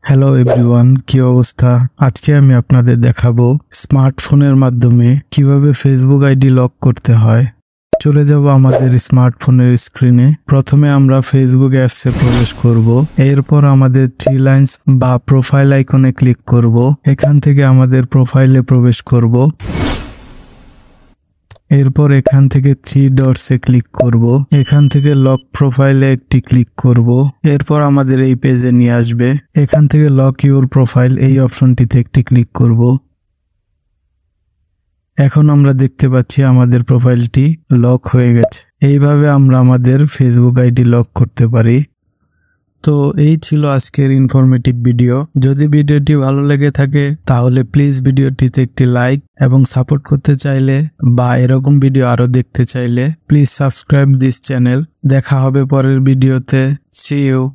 Hello everyone, কি অবস্থা? আজকে আমি আপনাদের দেখাবো স্মার্টফোনের মাধ্যমে কিভাবে ফেসবুক আইডি লক করতে হয়। চলে যাব আমাদের স্মার্টফোনের স্ক্রিনে। প্রথমে আমরা ফেসবুক অ্যাপসে প্রবেশ করব। এরপর আমাদের থ্রি লাইন্স বা প্রোফাইল আইকনে ক্লিক করব। এখান থেকে আমাদের প্রোফাইলে প্রবেশ করব। এরপর এখান থেকে থ্রি ডটসে ক্লিক করব। এখান থেকে লক প্রোফাইলে একটি ক্লিক করব। এরপর আমাদের এই পেজে নিয়ে আসবে। এখান থেকে লক ইউর প্রোফাইল এই অপশনটিতে একটি ক্লিক করব। এখন আমরা দেখতে পাচ্ছি আমাদের প্রোফাইলটি লক হয়ে গেছে। এইভাবে আমরা আমাদের ফেসবুক আইডি লক করতে পারি। তো এই ছিল আজকের ইনফরমেটিভ ভিডিও। যদি ভিডিওটি ভালো লেগে থাকে তাহলে প্লিজ ভিডিওটিতে একটি লাইক এবং সাপোর্ট করতে চাইলে বা এরকম ভিডিও আরো দেখতে চাইলে প্লিজ সাবস্ক্রাইব দিস চ্যানেল। দেখা হবে পরের ভিডিওতে। See you.